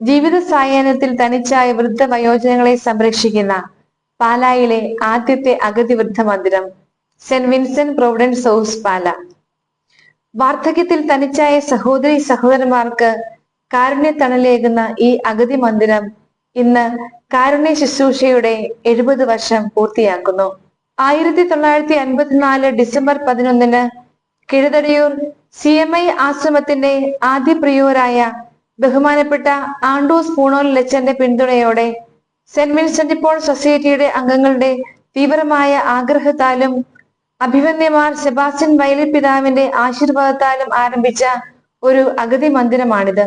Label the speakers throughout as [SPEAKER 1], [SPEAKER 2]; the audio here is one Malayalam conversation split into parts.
[SPEAKER 1] ജീവിത സായാഹ്നത്തിൽ തനിച്ചായ വൃദ്ധ വയോജനങ്ങളെ സംരക്ഷിക്കുന്ന പാലായിലെ ആദ്യത്തെ അഗതി വൃദ്ധ മന്ദിരം സെന്റ് വിൻസെന്റ് പ്രൊവിഡൻസ് ഹൗസ് പാല. വാർദ്ധക്യത്തിൽ തനിച്ചായ സഹോദരി സഹോദരന്മാർക്ക് കാരുണ്യ തണലേകുന്ന ഈ അഗതി മന്ദിരം ഇന്ന് കാരുണ്യ ശുശ്രൂഷയുടെ 70 വർഷം പൂർത്തിയാക്കുന്നു. 1954 ഡിസംബർ 11 കിഴുതടിയൂർ CMI ആശ്രമത്തിന്റെ ആദ്യ പ്രിയോരായ ബഹുമാനപ്പെട്ട ആൻഡ്രൂസ് പൂണോൽ ലച്ചന്റെ പിന്തുണയോടെ സെന്റ് വിൻസെന്റ് പോൾ സൊസൈറ്റിയുടെ അംഗങ്ങളുടെ തീവ്രമായ ആഗ്രഹത്താലും അഭിമന്യമാർ സെബാസ്റ്റ്യൻ വയലിൽ പിതാവിന്റെ ആശീർവാദത്താലും ആരംഭിച്ച ഒരു അഗതി മന്ദിരമാണിത്.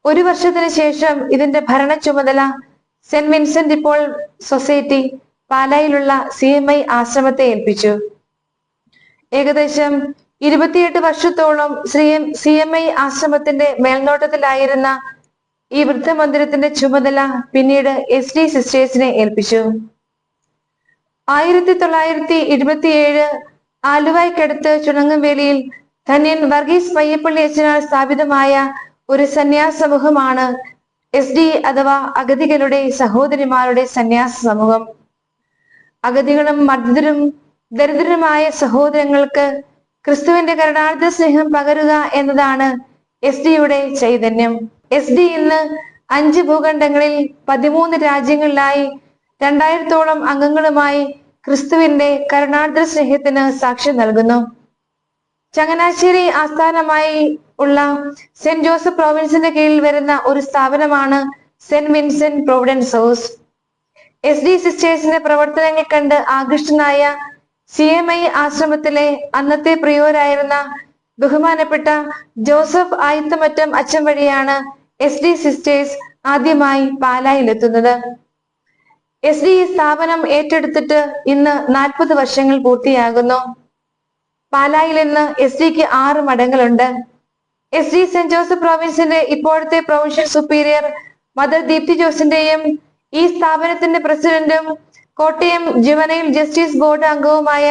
[SPEAKER 1] 1 വർഷത്തിന് ശേഷം ഇതിന്റെ ഭരണ ചുമതല സെന്റ് വിൻസെന്റ് പോൾ സൊസൈറ്റി പാലായിലുള്ള CMI ആശ്രമത്തെ ഏൽപ്പിച്ചു. ഏകദേശം 28 വർഷത്തോളം CMI ആശ്രമത്തിന്റെ മേൽനോട്ടത്തിലായിരുന്ന ഈ വൃദ്ധമന്ദിരത്തിന്റെ ചുമതല പിന്നീട് SD സിസ്റ്റേഴ്സിനെ ഏൽപ്പിച്ചു. 1977 ആലുവായ്ക്കടുത്ത് ചുണങ്ങംവേലിയിൽ ധന്യൻ വർഗീസ് പയ്യപ്പള്ളി അച്ഛനാൽ സ്ഥാപിതമായ ഒരു സന്യാസ സമൂഹമാണ് SD അഥവാ അഗതികളുടെ സഹോദരിമാരുടെ സന്യാസ സമൂഹം. അഗതികളും മർദ്ദിതരും ദരിദ്രരുമായ സഹോദരങ്ങൾക്ക് ക്രിസ്തുവിന്റെ കരുണാർദ്ര സ്നേഹം പകരുക എന്നതാണ് SD-യുടെ ചൈതന്യം. SD ഇന്ന് 5 ഭൂഖണ്ഡങ്ങളിൽ 13 രാജ്യങ്ങളിലായി 2000-ഓളം അംഗങ്ങളുമായി ക്രിസ്തുവിന്റെ കരുണാർദ്ര സ്നേഹത്തിന് സാക്ഷ്യം നൽകുന്നു. ചങ്ങനാശ്ശേരി ആസ്ഥാനമായി ഉള്ള സെന്റ് ജോസഫ് പ്രൊവിൻസിന്റെ കീഴിൽ വരുന്ന ഒരു സ്ഥാപനമാണ് saint Vincent Providence house. SD സിസ്റ്റേഴ്സിന്റെ പ്രവർത്തനങ്ങൾ കണ്ട് ആകൃഷ്ടനായ CMI ആശ്രമത്തിലെ അന്നത്തെ പ്രിയോരായിരുന്ന ബഹുമാനപ്പെട്ട ജോസഫ് ആയിത്തമറ്റം അച്ഛൻ വഴിയാണ് SD സിസ്റ്റേഴ്സ് ആദ്യമായി പാലായിലെത്തുന്നത്. SD സ്ഥാപനം ഏറ്റെടുത്തിട്ട് ഇന്ന് 40 വർഷങ്ങൾ പൂർത്തിയാകുന്നു. പാലായിൽ ഇന്ന് SD-ക്ക് 6 മഠങ്ങളുണ്ട്. SD സെന്റ് ജോസഫ് പ്രൊവിൻസിന്റെ ഇപ്പോഴത്തെ പ്രൊവിൻഷ്യൽ സുപ്പീരിയർ മദർ ദീപ്തി ജോസിന്റെയും ഈ സ്ഥാപനത്തിന്റെ പ്രസിഡന്റും കോട്ടയം ജുവനൈൽ ജസ്റ്റിസ് ബോർഡ് അംഗവുമായ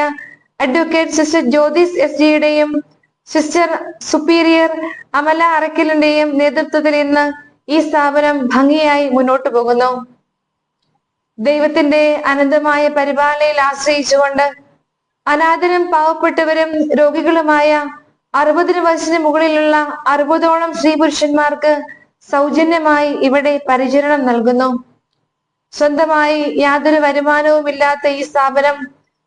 [SPEAKER 1] അഡ്വക്കേറ്റ് സിസ്റ്റർ ജ്യോതിസ് SD-യുടെയും സിസ്റ്റർ സുപ്പീരിയർ അമല അറക്കലിന്റെയും നേതൃത്വത്തിൽ ഇന്ന് ഈ സ്ഥാപനം ഭംഗിയായി മുന്നോട്ടു പോകുന്നു. ദൈവത്തിന്റെ അനന്തമായ പരിപാലനയിൽ ആശ്രയിച്ചുകൊണ്ട് അനാഥരും പാവപ്പെട്ടവരും രോഗികളുമായ 60 വയസ്സിന് മുകളിലുള്ള 60ഓളം സ്ത്രീ പുരുഷന്മാർക്ക് സൗജന്യമായി ഇവിടെ പരിചരണം നൽകുന്നു. സ്വന്തമായി യാതൊരു വരുമാനവുമില്ലാത്ത ഈ സ്ഥാപനം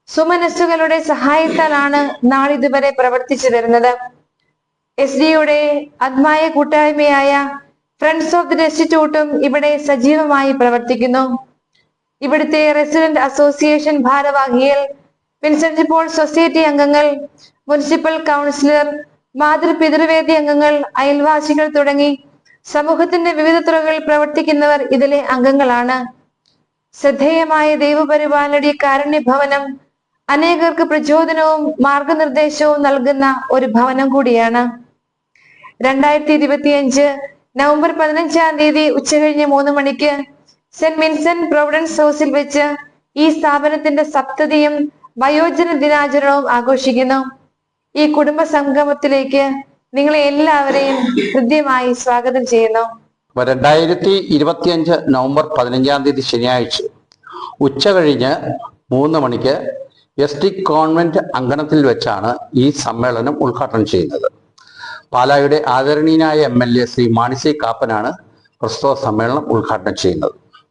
[SPEAKER 1] സുമനസ്സുകളുടെ സഹായത്താലാണ് നാളിതുവരെ പ്രവർത്തിച്ചു വരുന്നത്. SD-യുടെ ആത്മായ കൂട്ടായ്മയായ ഫ്രണ്ട്സ് ഓഫ് ദി ഡെസ്റ്റിറ്റ്യൂട്ടും ഇവിടെ സജീവമായി പ്രവർത്തിക്കുന്നു. ഇവിടുത്തെ റെസിഡന്റ് അസോസിയേഷൻ ഭാരവാഹികൾ, വിൻസെന്റ് പോൾ സൊസൈറ്റി അംഗങ്ങൾ, മുനിസിപ്പൽ കൗൺസിലർ, മാതൃപിതൃവേദി അംഗങ്ങൾ, അയൽവാസികൾ തുടങ്ങി സമൂഹത്തിന്റെ വിവിധ തുറകളിൽ പ്രവർത്തിക്കുന്നവർ ഇതിലെ അംഗങ്ങളാണ്. ശ്രദ്ധേയമായ ദൈവപരിപാലനയുടെ കാരുണ്യഭവനം അനേകർക്ക് പ്രചോദനവും മാർഗനിർദ്ദേശവും നൽകുന്ന ഒരു ഭവനം കൂടിയാണ്. 2025 നവംബർ 15 ഉച്ചകഴിഞ്ഞ് 3 മണിക്ക് സെന്റ് വിൻസെന്റ് പ്രൊവിഡൻസ് ഹൗസിൽ വെച്ച് ഈ സ്ഥാപനത്തിന്റെ സപ്തതിയും വയോജന ദിനാചരണവും ആഘോഷിക്കുന്നു. ഈ കുടുംബ സംഗമത്തിലേക്ക് നിങ്ങളെ എല്ലാവരെയും ഹൃദ്യമായി സ്വാഗതം ചെയ്യുന്നു.
[SPEAKER 2] 2025 നവംബർ 15 ശനിയാഴ്ച ഉച്ചകഴിഞ്ഞ് 3 മണിക്ക് SD കോൺവെന്റ് അങ്കണത്തിൽ വെച്ചാണ് ഈ സമ്മേളനം ഉദ്ഘാടനം ചെയ്യുന്നത്. പാലായുടെ ആദരണീയനായ MLA ശ്രീ മാണി സി കാപ്പനാണ് പ്രസ്തുത സമ്മേളനം ഉദ്ഘാടനം ചെയ്യുന്നത്.